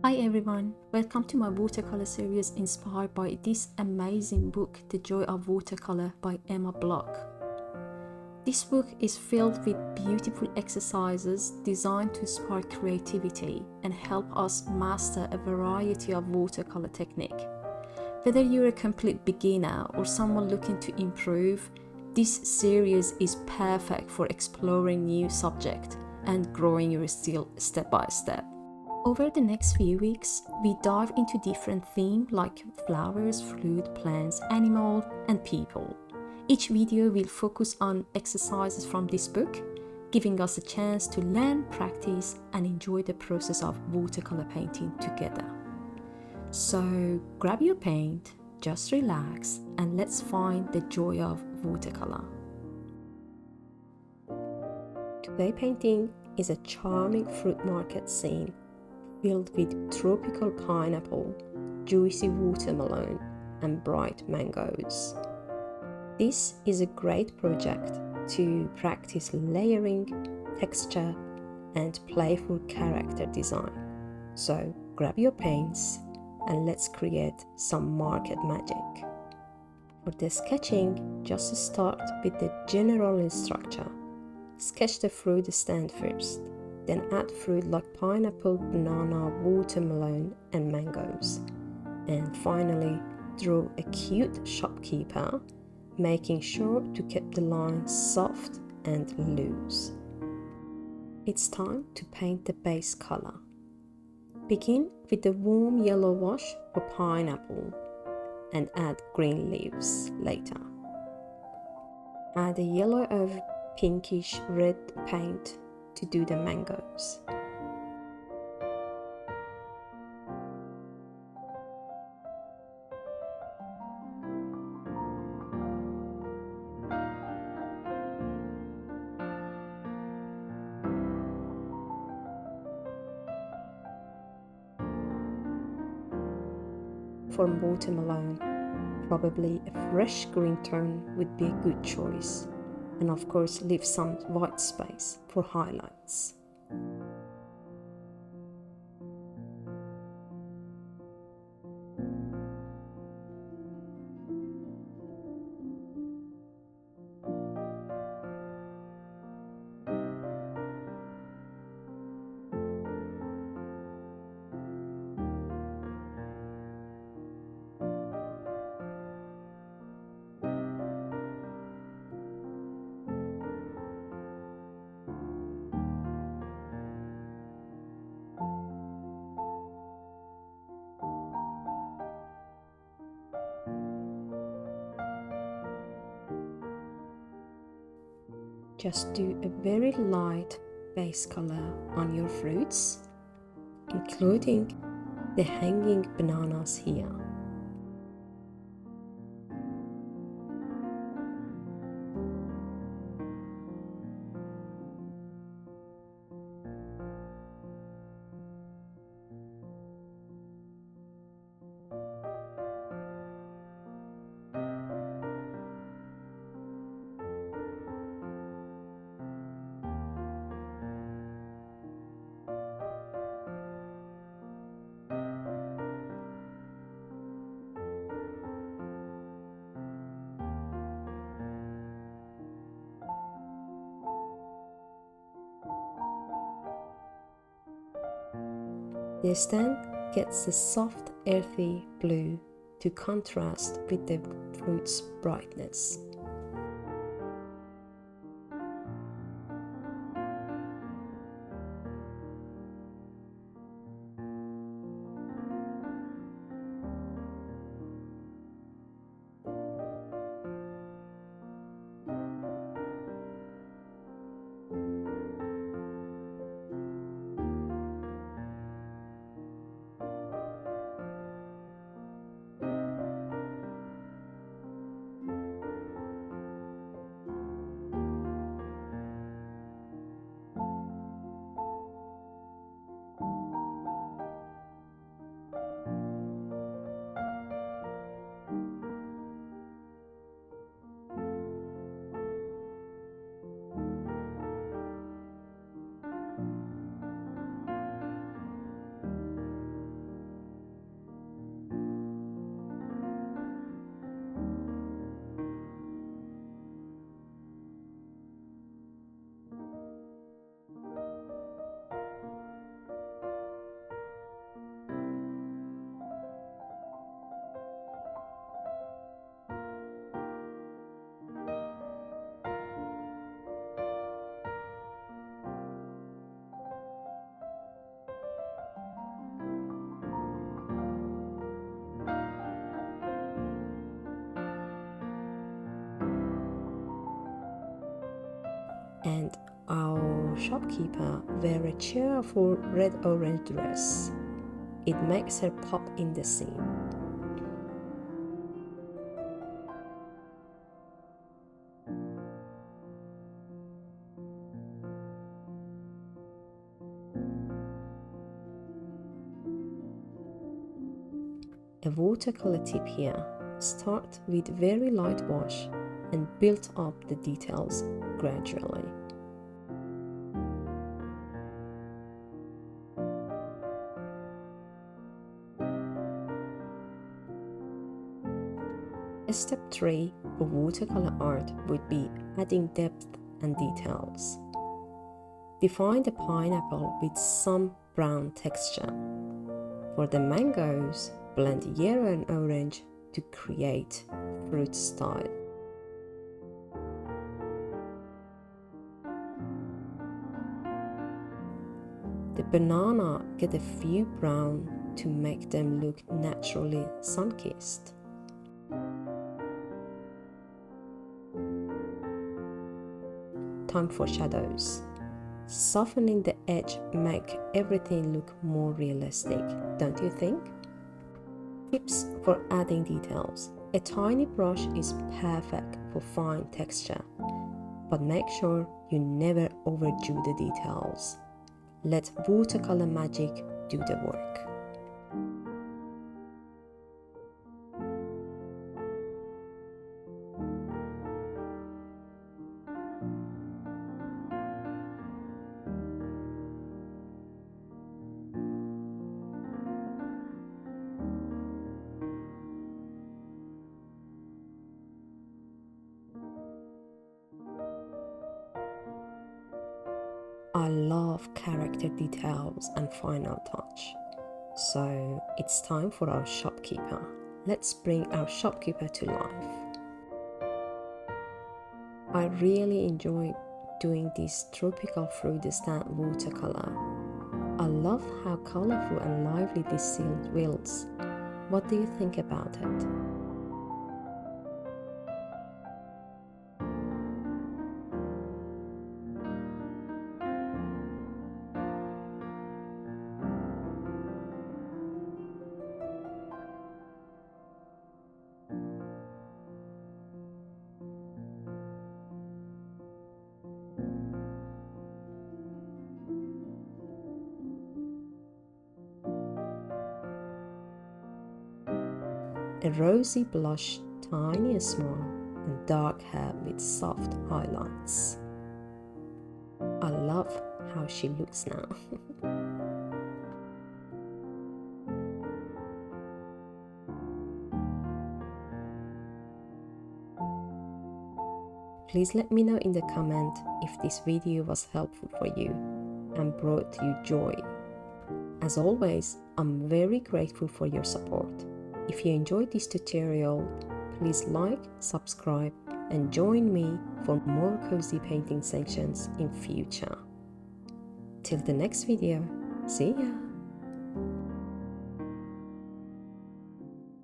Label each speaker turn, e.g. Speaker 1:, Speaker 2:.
Speaker 1: Hi everyone, welcome to my watercolor series inspired by this amazing book, The Joy of Watercolor by Emma Block. This book is filled with beautiful exercises designed to spark creativity and help us master a variety of watercolor technique. Whether you're a complete beginner or someone looking to improve, this series is perfect for exploring new subjects and growing your skill step by step. Over the next few weeks, we dive into different themes like flowers, fruit, plants, animal, and people. Each video will focus on exercises from this book, giving us a chance to learn, practice, and enjoy the process of watercolor painting together. So grab your paint, just relax, and let's find the joy of watercolor. Today painting is a charming fruit market scene filled with tropical pineapple, juicy watermelon, and bright mangoes. This is a great project to practice layering, texture, and playful character design. So grab your paints and let's create some market magic. For the sketching, just start with the general instruction. Sketch the fruit stand first. Then add fruit like pineapple, banana, watermelon, and mangoes. And finally, draw a cute shopkeeper, making sure to keep the lines soft and loose. It's time to paint the base color. Begin with the warm yellow wash for pineapple and add green leaves later. Add a yellow of pinkish red paint to do the mangoes. For watermelon, probably a fresh green tone would be a good choice, and of course leave some white space for highlights. Just do a very light base color on your fruits, including the hanging bananas here. The stand gets a soft, earthy blue to contrast with the fruit's brightness. and our shopkeeper wear a cheerful red-orange dress. It makes her pop in the scene. A watercolor tip here: start with very light wash and build up the details gradually. Step 3 for watercolor art would be adding depth and details. Define the pineapple with some brown texture. For the mangoes, blend yellow and orange to create fruit style. The banana, get a few brown to make them look naturally sun-kissed. Time for shadows. Softening the edge make everything look more realistic, don't you think? Tips for adding details. A tiny brush is perfect for fine texture, but make sure you never overdo the details. Let watercolor magic do the work. I love character details and final touch. So it's time for our shopkeeper. Let's bring our shopkeeper to life. I really enjoy doing this tropical fruit stand watercolor. I love how colorful and lively this scene feels. What do you think about it? A rosy blush, tiny and small, and dark hair with soft highlights. I love how she looks now. Please let me know in the comment if this video was helpful for you and brought you joy. As always, I'm very grateful for your support. If you enjoyed this tutorial, please like, subscribe, and join me for more cozy painting sessions in future. Till the next video, see ya!